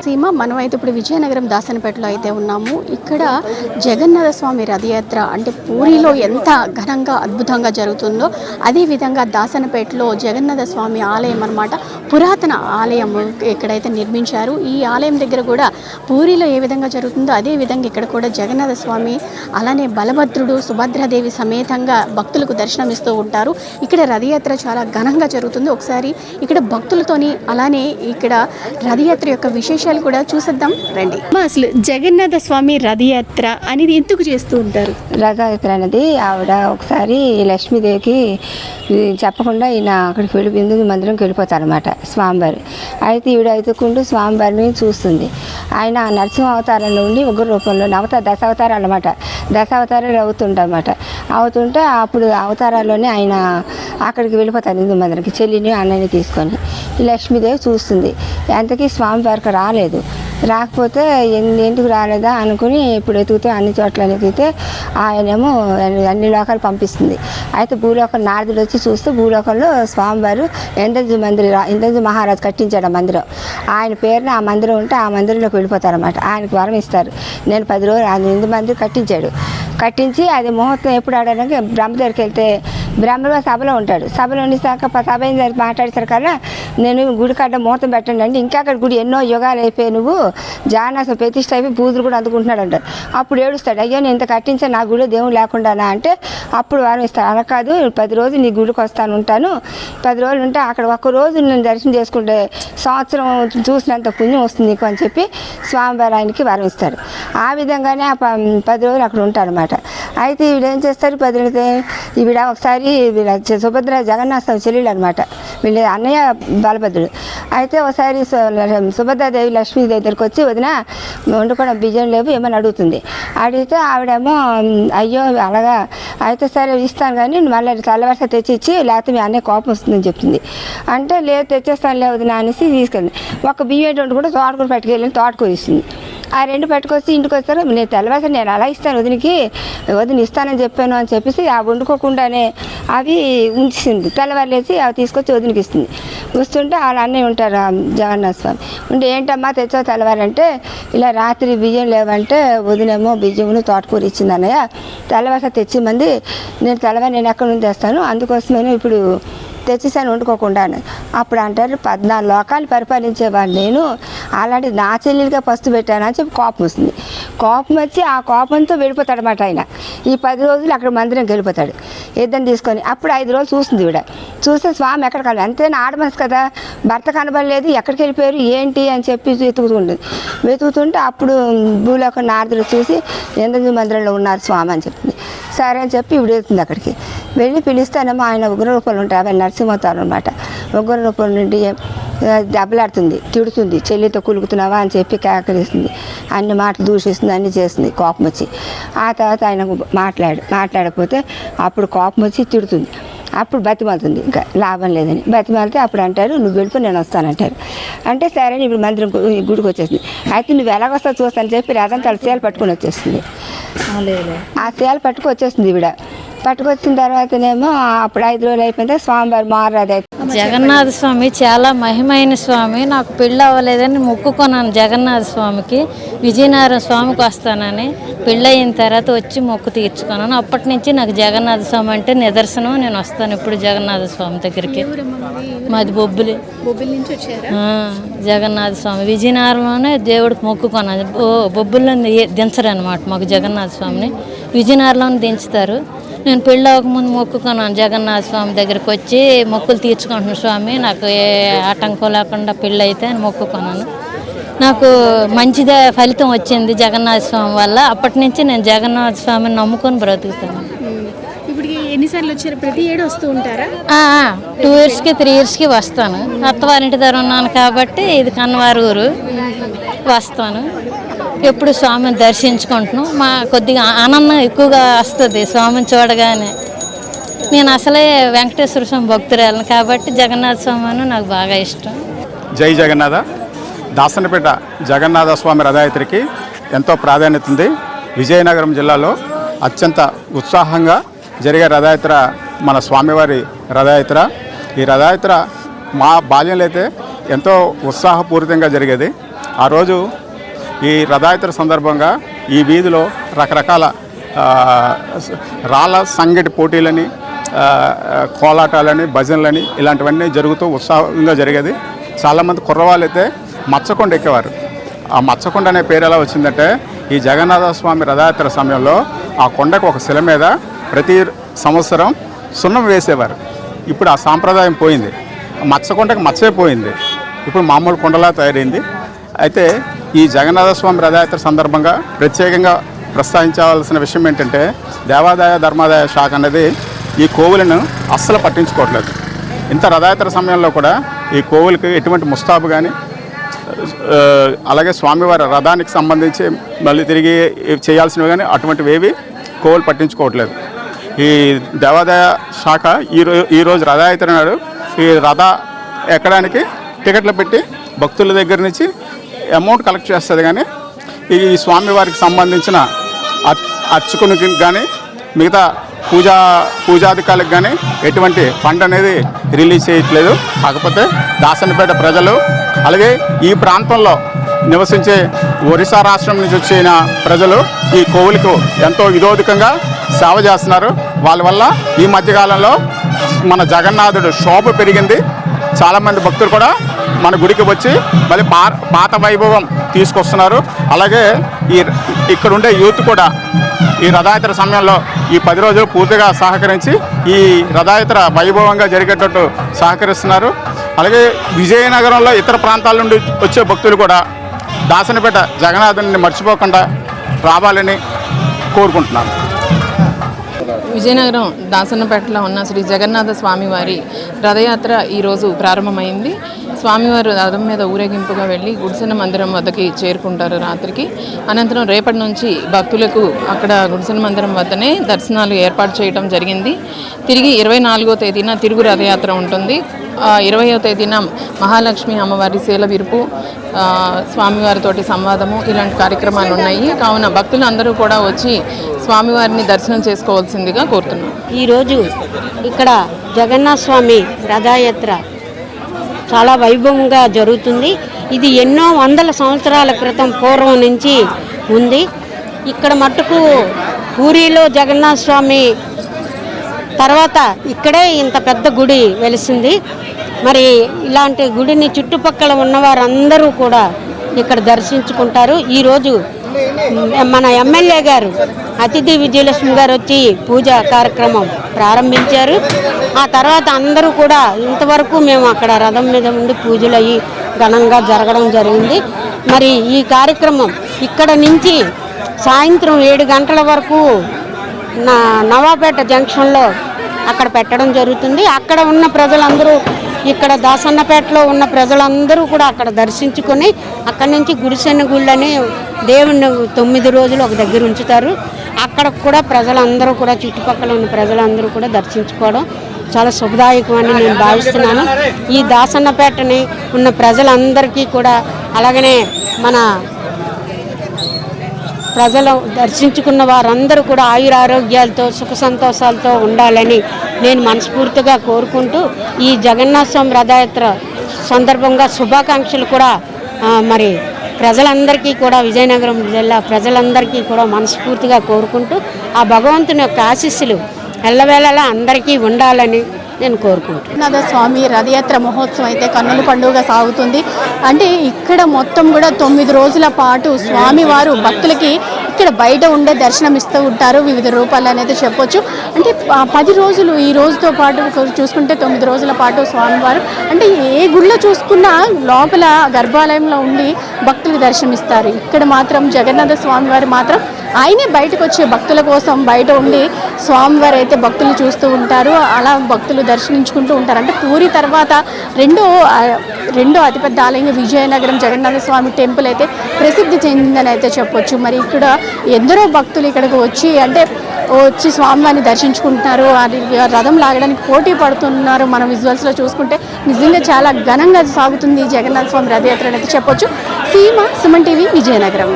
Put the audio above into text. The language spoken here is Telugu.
సీమ మనమైతే ఇప్పుడు విజయనగరం దాసనపేటలో అయితే ఉన్నాము. ఇక్కడ జగన్నాథ స్వామి రథయాత్ర అంటే పూరిలో ఎంత ఘనంగా అద్భుతంగా జరుగుతుందో అదేవిధంగా దాసనపేటలో జగన్నాథ స్వామి ఆలయం అన్నమాట. పురాతన ఆలయం ఎక్కడైతే నిర్మించారు. ఈ ఆలయం దగ్గర కూడా పూరిలో ఏ విధంగా జరుగుతుందో అదే విధంగా ఇక్కడ కూడా జగన్నాథ స్వామి అలానే బలభద్రుడు సుభద్రాదేవి సమేతంగా భక్తులకు దర్శనమిస్తూ ఉంటారు. ఇక్కడ రథయాత్ర చాలా ఘనంగా జరుగుతుంది. ఒకసారి ఇక్కడ భక్తులతోని అలానే ఇక్కడ రథయాత్ర యొక్క విశేషాలు కూడా చూసేద్దాం రండి. అసలు జగన్నాథ స్వామి రథయాత్ర అనేది ఎందుకు చేస్తూ ఉంటారు? రథయాత్ర అనేది ఆవిడ ఒకసారి లక్ష్మీదేవికి చెప్పకుండా ఈయన అక్కడికి వెళ్ళి బిందు మందిరంకి వెళ్ళిపోతారు అనమాట స్వామివారు. అయితే ఈవిడ ఎత్తుకుంటూ స్వామివారిని చూస్తుంది. ఆయన నరసింహ అవతారం నుండి ఉగ్ర రూపంలో దశావతారాలు అనమాట. దశావతారాలు అవుతుంటారన్నమాట. అవుతుంటే అప్పుడు అవతారాల్లోనే ఆయన అక్కడికి వెళ్ళిపోతారు హిందూ మందిరంకి చెల్లిని అన్నయ్యని తీసుకొని. ఈ లక్ష్మీదేవి చూస్తుంది. ఎంతకీ స్వామివారికి రాలేదు. రాకపోతే ఎందుకు రాలేదా అనుకుని ఇప్పుడు ఎతికితే అన్ని చోట్ల ఎతికితే ఆయనేమో అన్ని లోకాలు పంపిస్తుంది. అయితే భూలోకం నారదుడు వచ్చి చూస్తే భూలోకంలో స్వామివారు ఇంద్రజు మహారాజు కట్టించాడు ఆ మందిరం. ఆయన పేరున ఆ మందిరం ఉంటే ఆ మందిరంలోకి వెళ్ళిపోతారన్నమాట. ఆయనకు వరం ఇస్తారు. నేను 10 రోజులు ఆయన హిందూ మందిరం కట్టించి అది ముహూర్తం ఎప్పుడు ఆడడానికి బ్రహ్మ దగ్గరికి వెళ్తే బ్రహ్మ సభలో ఉంటాడు. సభలో ఉండిసాక సభ ఏం మాట్లాడేసారు కదా, నేను గుడి కట్ట ముహూర్తం పెట్టండి అంటే ఇంకా అక్కడ గుడి ఎన్నో యుగాలు అయిపోయి నువ్వు జానాసం ప్రతిష్ట అయిపోయి పూజలు కూడా అందుకుంటున్నాడు అంటారు. అప్పుడు ఏడుస్తాడు, అయ్యో నేను ఇంత కట్టించా నా గుడి దేవుడు లేకుండానా అంటే అప్పుడు వారం ఇస్తాను. అలా కాదు 10 రోజులు నీ గుడికి ఉంటాను 10 రోజులు ఉంటే అక్కడ ఒక్కరోజు నేను దర్శనం చేసుకుంటే సంవత్సరం చూసినంత పుణ్యం వస్తుంది నీకు అని చెప్పి స్వామివారు ఆయనకి వరం ఇస్తారు. ఆ విధంగానే 10 రోజులు అక్కడ ఉంటారన్నమాట. అయితే ఈవిడ ఏం చేస్తారు 10 రోజులు ఈవిడ ఒకసారి సుభద్ర జగన్నాథ చెల్లెలు అనమాట. వీళ్ళ అన్నయ్య బలభద్రుడు. అయితే ఒకసారి సుభద్రాదేవి లక్ష్మీదేవి దగ్గరికి వచ్చి వదిన వండుకోవడం బియ్యం లేవు ఏమని అడుగుతుంది. అడిగితే ఆవిడేమో అయ్యో అలాగా అయితే సరే ఇస్తాను కానీ మళ్ళీ తెల్లవారిస తెచ్చిచ్చి లేకపోతే మీ అన్నయ్య కోపం వస్తుందని చెప్తుంది. అంటే లేదు తెచ్చేస్తాను లేదు వదిన అనేసి తీసుకెళ్ళి ఒక బియ్యం వండుకుంటే తోటకూర పట్టుకెళ్ళి తోటకూర ఇస్తుంది. ఆ 2 పట్టుకొచ్చి ఇంటికి వస్తారు. నేను తెల్లవారి నేను అలా ఇస్తాను వదిన ఇస్తానని చెప్పాను అని చెప్పేసి ఆ వండుకోకుండానే అవి ఉంచింది. తెల్లవారులేసి అవి తీసుకొచ్చి వదినకి ఇస్తుంది. వస్తుంటే వాళ్ళ అన్నయ్య ఉంటారు జగన్నాథ స్వామి ఉంటే ఏంటమ్మా తెచ్చావు తెల్లవారంటే ఇలా రాత్రి బియ్యం లేవంటే వదినేమో బియ్యమును తోటకూర ఇచ్చింది అన్నయ్య తెల్లవారి తెచ్చిమంది నేను ఎక్కడి నుంచి తెస్తాను అందుకోసమే ఇప్పుడు తెచ్చేసాను వండుకోకుండా. అప్పుడు అంటారు 14 లోకాలు పరిపాలించేవాడు నేను అలాంటి నా చెల్లెలుగా పస్తు పెట్టాను అని చెప్పి కోపం వస్తుంది. కోపం వచ్చి ఆ కోపంతో వెళ్ళిపోతాడు అన్నమాట. ఆయన ఈ 10 రోజులు అక్కడ మందిరంకి వెళ్ళిపోతాడు ఇద్దరిని తీసుకొని. అప్పుడు 5 రోజులు చూస్తుంది ఈవిడ. చూస్తే స్వామి ఎక్కడ కలదు అంతేనా ఆడమనసు కదా భర్త కనబడలేదు ఎక్కడికి వెళ్ళిపోయారు ఏంటి అని చెప్పి వెతుకుతుంటే అప్పుడు భూలోక నారదుడు చూసి ఇంద్రజు మందిరంలో ఉన్నారు స్వామి అని చెప్తుంది. సరే అని చెప్పి ఈవిడ వెళ్తుంది అక్కడికి. వెళ్ళి పిలుస్తానేమో ఆయన ఉగ్ర రూపాలు ఉంటాయి అవి నరసింహతారు అనమాట. ఉగ్ర రూపం నుండి దెబ్బలాడుతుంది తిడుతుంది చెల్లితో కులుకుతున్నావా అని చెప్పి కేకలిస్తుంది. అన్ని మాటలు దూషిస్తుంది అన్నీ చేస్తుంది కోపం వచ్చి. ఆ తర్వాత ఆయన మాట్లాడకపోతే అప్పుడు కోపం వచ్చి తిడుతుంది. అప్పుడు బతిమాలుతుంది ఇంకా లాభం లేదని బతిమాలితే అప్పుడు అంటారు నువ్వు వెళ్ళిపో నేను వస్తానంటారు. అంటే సరే ఇప్పుడు మందిరం గుడికి వచ్చేస్తుంది. అయితే నువ్వు ఎలాగొస్తావు చూస్తాను చెప్పి రథం తల సేలు పట్టుకుని వచ్చేస్తుంది. ఆ సేలు పట్టుకు వచ్చేస్తుంది ఈవిడ. పట్టుకొచ్చిన తర్వాతనేమో అప్పుడు 5 రోజులు అయిపోయింది స్వామివారి మారది. జగన్నాథ స్వామి చాలా మహిమైన స్వామి. నాకు పెళ్ళి అవ్వలేదని మొక్కుకున్నాను జగన్నాథ స్వామికి. విజయనగరం స్వామికి వస్తానని పెళ్ళయిన తర్వాత వచ్చి మొక్కు తీర్చుకున్నాను. అప్పటి నుంచి నాకు జగన్నాథ స్వామి అంటే నిదర్శనం. నేను వస్తాను ఇప్పుడు జగన్నాథ స్వామి దగ్గరికి. మాది బొబ్బిలి జగన్నాథ స్వామి విజయనగరంలోనే దేవుడికి మొక్కుకున్నాను. బొబ్బిల్లో దించరనమాట మాకు జగన్నాథ స్వామిని విజయనగరంలోనే దించుతారు. నేను పెళ్ళి అవ్వకముందు మొక్కుకున్నాను జగన్నాథ స్వామి దగ్గరికి వచ్చి మొక్కులు తీర్చుకుంటున్నాను స్వామి నాకు ఏ ఆటంకం లేకుండా పెళ్ళి అయితే అని మొక్కుకున్నాను. నాకు మంచిదే ఫలితం వచ్చింది జగన్నాథ స్వామి వల్ల. అప్పటి నుంచి నేను జగన్నాథ స్వామిని నమ్ముకొని బ్రతుకుతాను. ఇప్పుడు ఎన్నిసార్లు వచ్చారు? ప్రతి ఏడు వస్తూ ఉంటారా? 2 ఇయర్స్కి 3 ఇయర్స్కి వస్తాను. అత్తవారింటి దగ్గర ఉన్నాను కాబట్టి ఇది కన్నవారి ఊరు వస్తాను. ఎప్పుడు స్వామిని దర్శించుకుంటున్నాం. మా కొద్దిగా ఆనందం ఎక్కువగా వస్తుంది స్వామిని చూడగానే. నేను అసలే వెంకటేశ్వర స్వామి భక్తురాలను కాబట్టి జగన్నాథ స్వామి నాకు బాగా ఇష్టం. జై జగన్నాథ. దాసనపేట జగన్నాథ స్వామి రథయాత్రకి ఎంతో ప్రాధాన్యత ఉంది. విజయనగరం జిల్లాలో అత్యంత ఉత్సాహంగా జరిగే రథయాత్ర మన స్వామివారి రథయాత్ర. ఈ రథయాత్ర మా బాల్యంలో అయితే ఎంతో ఉత్సాహపూరితంగా జరిగేది. ఆ రోజు ఈ రథయాత్ర సందర్భంగా ఈ వీధిలో రకరకాల రాళ్ళ సంగటి పోటీలని, కోలాటాలని, భజనలని ఇలాంటివన్నీ జరుగుతూ ఉత్సాహంగా జరిగేది. చాలామంది కుర్రవాళ్ళు అయితే మచ్చకొండ ఎక్కేవారు. ఆ మచ్చకొండ అనే పేరు ఎలా వచ్చిందంటే ఈ జగన్నాథ స్వామి రథయాత్ర సమయంలో ఆ కొండకు ఒక శిల మీద ప్రతి సంవత్సరం సున్నం వేసేవారు. ఇప్పుడు ఆ సాంప్రదాయం పోయింది. మచ్చకొండకు మచ్చే పోయింది, ఇప్పుడు మామూలు కొండలా తయారైంది. అయితే ఈ జగన్నాథ స్వామి రథయాత్ర సందర్భంగా ప్రత్యేకంగా ప్రస్తావించవలసిన విషయం ఏంటంటే దేవాదాయ ధర్మాదాయ శాఖ అనేది ఈ కోవులను అస్సలు పట్టించుకోవట్లేదు. ఇంత రథయాత్ర సమయంలో కూడా ఈ కోవులకి ఎటువంటి ముస్తాబు కానీ, అలాగే స్వామివారి రథానికి సంబంధించి మళ్ళీ తిరిగి చేయాల్సినవి కానీ అటువంటివి ఏవి కోవులు పట్టించుకోవట్లేదు. ఈ దేవాదాయ శాఖ ఈరోజు రథయాత్ర నాడు ఈ రథ ఎక్కడానికి టికెట్లు పెట్టి భక్తుల దగ్గర నుంచి అమౌంట్ కలెక్ట్ చేస్తుంది. కానీ ఈ స్వామివారికి సంబంధించిన అర్చకునికి కానీ మిగతా పూజాధికారులకు కానీ ఎటువంటి ఫండ్ అనేది రిలీజ్ చేయట్లేదు. కాకపోతే దాసనపేట ప్రజలు, అలాగే ఈ ప్రాంతంలో నివసించే ఒరిస్సా రాష్ట్రం నుంచి వచ్చిన ప్రజలు ఈ కోవులకు ఎంతో విరోధికంగా సేవ చేస్తున్నారు. వాళ్ళ వల్ల ఈ మధ్యకాలంలో మన జగన్నాథుడు శోభ పెరిగింది. చాలామంది భక్తులు కూడా మన గుడికి వచ్చి మళ్ళీ పాత వైభవం తీసుకొస్తున్నారు. అలాగే ఇక్కడ ఉండే యూత్ కూడా ఈ రథయాత్ర సమయంలో ఈ 10 రోజులు పూర్తిగా సహకరించి ఈ రథయాత్ర వైభవంగా జరిగేటట్టు సహకరిస్తున్నారు. అలాగే విజయనగరంలో ఇతర ప్రాంతాల నుండి వచ్చే భక్తులు కూడా దాసనపేట జగన్నాథుని మర్చిపోకుండా రావాలని కోరుకుంటున్నాను. విజయనగరం దాసన్నపేటలో ఉన్న శ్రీ జగన్నాథ స్వామివారి రథయాత్ర ఈరోజు ప్రారంభమైంది. స్వామివారు రథం మీద ఊరేగింపుగా వెళ్ళి గుడిసెన మందిరం వద్దకి చేరుకుంటారు రాత్రికి. అనంతరం రేపటి నుంచి భక్తులకు అక్కడ గుడిసెన మందిరం వద్దనే దర్శనాలు ఏర్పాటు చేయడం జరిగింది. తిరిగి 24వ తేదీన తిరుగు రథయాత్ర ఉంటుంది. 20వ తేదీన మహాలక్ష్మి అమ్మవారి శీల విరుపు, స్వామివారితోటి సంవాదము ఇలాంటి కార్యక్రమాలు ఉన్నాయి. కావున భక్తులు అందరూ కూడా వచ్చి స్వామివారిని దర్శనం చేసుకోవాల్సిందిగా కోరుతున్నాం. ఈరోజు ఇక్కడ జగన్నాథ స్వామి రథయాత్ర చాలా వైభవంగా జరుగుతుంది. ఇది ఎన్నో వందల సంవత్సరాల క్రితం పూర్వం నుంచి ఉంది. ఇక్కడ మట్టుకు పూరిలో జగన్నాథ స్వామి తర్వాత ఇక్కడే ఇంత పెద్ద గుడి వెలిసింది. మరి ఇలాంటి గుడిని చుట్టుపక్కల ఉన్నవారందరూ కూడా ఇక్కడ దర్శించుకుంటారు. ఈరోజు మన ఎమ్మెల్యే గారు అతిథి విజయలక్ష్మి గారు వచ్చి పూజా కార్యక్రమం ప్రారంభించారు. ఆ తర్వాత అందరూ కూడా ఇంతవరకు మేము అక్కడ రథం మీద ఉండి పూజలు అయ్యి ఘనంగా జరగడం జరిగింది. మరి ఈ కార్యక్రమం ఇక్కడ నుంచి సాయంత్రం 7 గంటల వరకు నవాపేట జంక్షన్లో అక్కడ పెట్టడం జరుగుతుంది. అక్కడ ఉన్న ప్రజలందరూ, ఇక్కడ దాసన్నపేటలో ఉన్న ప్రజలందరూ కూడా అక్కడ దర్శించుకొని అక్కడి నుంచి గుడిసెన్న గుళ్ళని దేవుణ్ణి 9 రోజులు ఒక దగ్గర ఉంచుతారు. అక్కడ కూడా ప్రజలందరూ కూడా చుట్టుపక్కల ఉన్న ప్రజలందరూ కూడా దర్శించుకోవడం చాలా శుభదాయకం అని నేను భావిస్తున్నాను. ఈ దాసన్నపేటని ఉన్న ప్రజలందరికీ కూడా, అలాగనే మన ప్రజలు దర్శించుకున్న వారందరూ కూడా ఆయురారోగ్యాలతో సుఖ సంతోషాలతో ఉండాలని నేను మనస్ఫూర్తిగా కోరుకుంటూ ఈ జగన్నాథ స్వామి రథయాత్ర సందర్భంగా శుభాకాంక్షలు కూడా మరి ప్రజలందరికీ కూడా, విజయనగరం జిల్లా ప్రజలందరికీ కూడా మనస్ఫూర్తిగా కోరుకుంటూ ఆ భగవంతుని యొక్క ఆశీస్సులు ఎల్లవేళలా అందరికీ ఉండాలని నేను కోరుకుంటున్నాను. జగన్నాథ స్వామి రథయాత్ర మహోత్సవం అయితే కన్నుల పండుగ సాగుతుంది. అంటే ఇక్కడ మొత్తం కూడా 9 రోజుల పాటు స్వామివారు భక్తులకి ఇక్కడ బయట ఉండే దర్శనం ఇస్తూ ఉంటారు వివిధ రూపాలు అనేది చెప్పొచ్చు. అంటే 10 రోజులు ఈ రోజుతో పాటు చూసుకుంటే 9 రోజుల పాటు స్వామివారు అంటే ఏ గుళ్ళో చూసుకున్నా లోపల గర్భాలయంలో ఉండి భక్తులకు దర్శనమిస్తారు. ఇక్కడ మాత్రం జగన్నాథ స్వామివారు మాత్రం ఆయనే బయటకు వచ్చే భక్తుల కోసం బయట ఉండి స్వామివారు అయితే భక్తులు చూస్తూ ఉంటారు. అలా భక్తులు దర్శించుకుంటూ ఉంటారు. అంటే పూరి తర్వాత రెండో అతిపెద్ద ఆలయంగా విజయనగరం జగన్నాథ స్వామి టెంపుల్ అయితే ప్రసిద్ధి చెందిందని అయితే చెప్పొచ్చు. మరి ఇక్కడ ఎందరో భక్తులు ఇక్కడికి వచ్చి స్వామివారిని దర్శించుకుంటున్నారు. అది రథం లాగడానికి పోటీ పడుతున్నారు. మనం విజువల్స్లో చూసుకుంటే నిజంగా చాలా ఘనంగా సాగుతుంది జగన్నాథ స్వామి రథయాత్ర అయితే చెప్పొచ్చు. సుమన్ టీవీ, విజయనగరం.